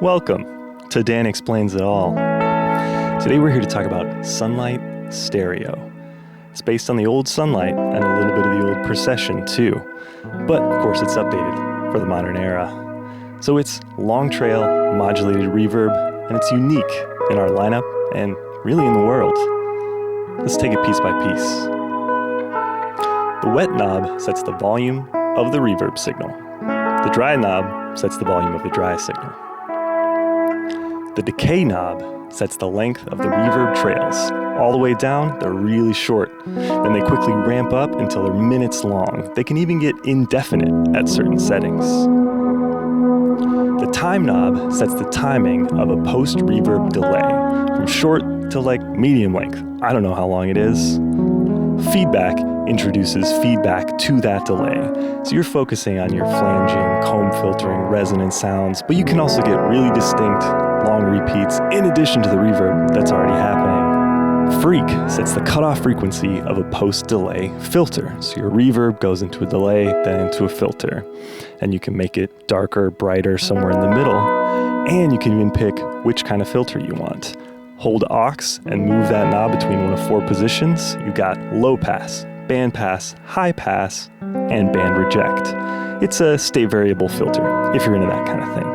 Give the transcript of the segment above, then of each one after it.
Welcome to Dan Explains It All. Today we're here to talk about Sunlight Stereo. It's based on the old Sunlight and a little bit of the old Procession too. But of course it's updated for the modern era. So it's long trail modulated reverb and it's unique in our lineup and really in the world. Let's take it piece by piece. The wet knob sets the volume of the reverb signal. The dry knob sets the volume of the dry signal. The decay knob sets the length of the reverb trails. All the way down, they're really short. Then they quickly ramp up until they're minutes long. They can even get indefinite at certain settings. The time knob sets the timing of a post-reverb delay from short to medium length. I don't know how long it is. Feedback introduces feedback to that delay. So you're focusing on your flanging, comb filtering, resonant sounds, but you can also get really distinct, long repeats in addition to the reverb that's already happening. Freak sets the cutoff frequency of a post-delay filter. So your reverb goes into a delay, then into a filter. And you can make it darker, brighter, somewhere in the middle. And you can even pick which kind of filter you want. Hold aux and move that knob between one of four positions. You got low pass, band pass, high pass, and band reject. It's a state variable filter, if you're into that kind of thing.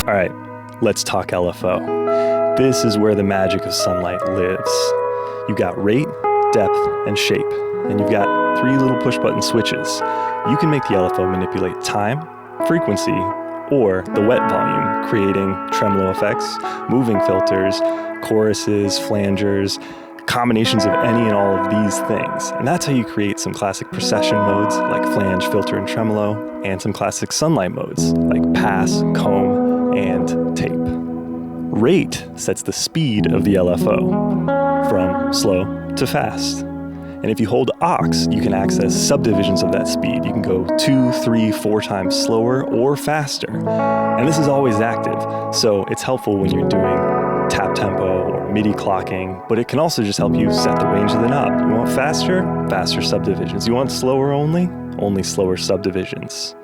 All right, let's talk LFO. This is where the magic of Sunlight lives. You got rate, depth, and shape. And you've got three little push button switches. You can make the LFO manipulate time, frequency, or the wet volume, creating tremolo effects, moving filters, choruses, flangers, combinations of any and all of these things. And that's how you create some classic procession modes like flange, filter, and tremolo, and some classic Sunlight modes like pass, comb, and tape. Rate sets the speed of the LFO from slow to fast. And if you hold aux, you can access subdivisions of that speed. You can go 2, 3, 4 times slower or faster. And this is always active, so it's helpful when you're doing tap tempo or MIDI clocking, but it can also just help you set the range of the knob. You want faster? Faster subdivisions. You want slower only? Only slower subdivisions.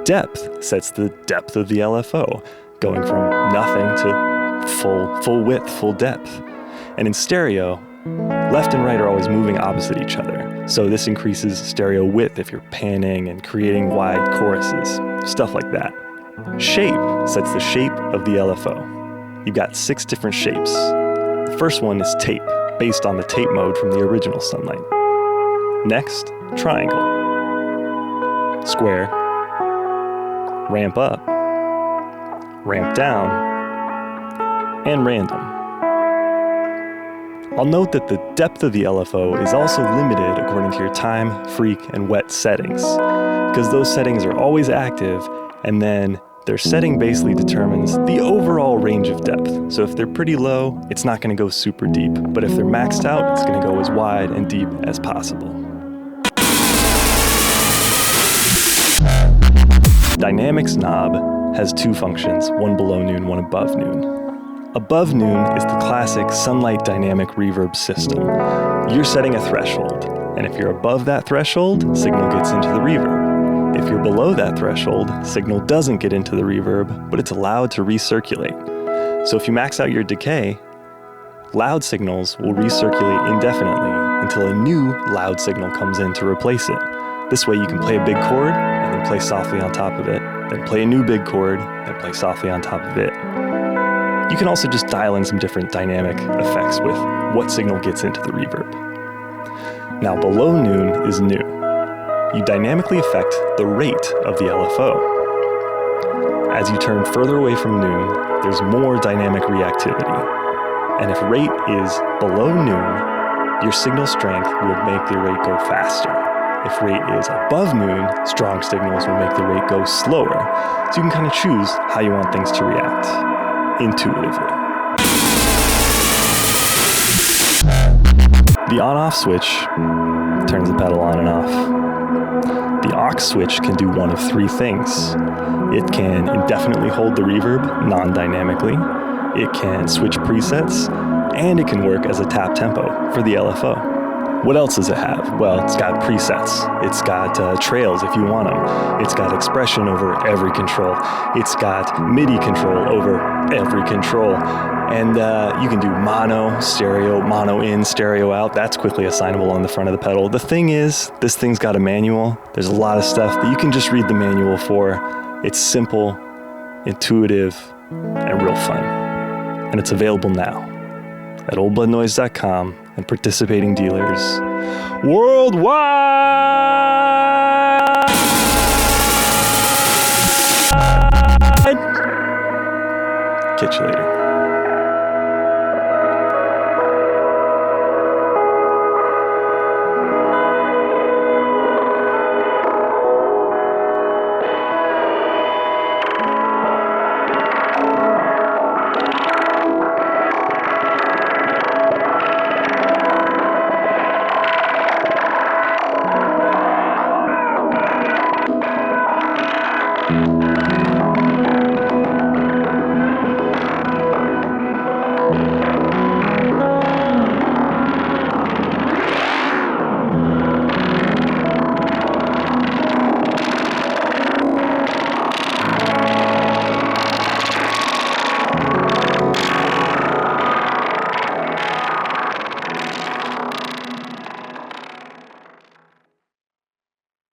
Depth sets the depth of the LFO, going from nothing to full width, full depth. And in stereo, left and right are always moving opposite each other. So this increases stereo width if you're panning and creating wide choruses, stuff like that. Shape sets the shape of the LFO. You've got 6 different shapes. The first one is tape, based on the tape mode from the original Sunlight. Next, triangle. Square. Ramp up. Ramp down. And random. I'll note that the depth of the LFO is also limited according to your time, freak, and wet settings, because those settings are always active, and then their setting basically determines the overall range of depth. So if they're pretty low, it's not going to go super deep, but if they're maxed out, it's going to go as wide and deep as possible. Dynamics knob has 2 functions, one below noon, one above noon. Above noon is the classic Sunlight dynamic reverb system. You're setting a threshold, and if you're above that threshold, signal gets into the reverb. If you're below that threshold, signal doesn't get into the reverb, but it's allowed to recirculate. So if you max out your decay, loud signals will recirculate indefinitely until a new loud signal comes in to replace it. This way you can play a big chord, and then play softly on top of it, then play a new big chord, then play softly on top of it. You can also just dial in some different dynamic effects with what signal gets into the reverb. Now below noon is new. You dynamically affect the rate of the LFO. As you turn further away from noon, there's more dynamic reactivity. And if rate is below noon, your signal strength will make the rate go faster. If rate is above noon, strong signals will make the rate go slower. So you can kind of choose how you want things to react. Intuitively. The on-off switch turns the pedal on and off. The aux switch can do one of 3 things. It can indefinitely hold the reverb non-dynamically, it can switch presets, and it can work as a tap tempo for the LFO. What else does it have? Well, it's got presets. It's got trails if you want them. It's got expression over every control. It's got MIDI control over every control. And you can do mono, stereo, mono in, stereo out. That's quickly assignable on the front of the pedal. The thing is, this thing's got a manual. There's a lot of stuff that you can just read the manual for. It's simple, intuitive, and real fun. And it's available now at oldbloodnoise.com and participating dealers worldwide. Catch you later.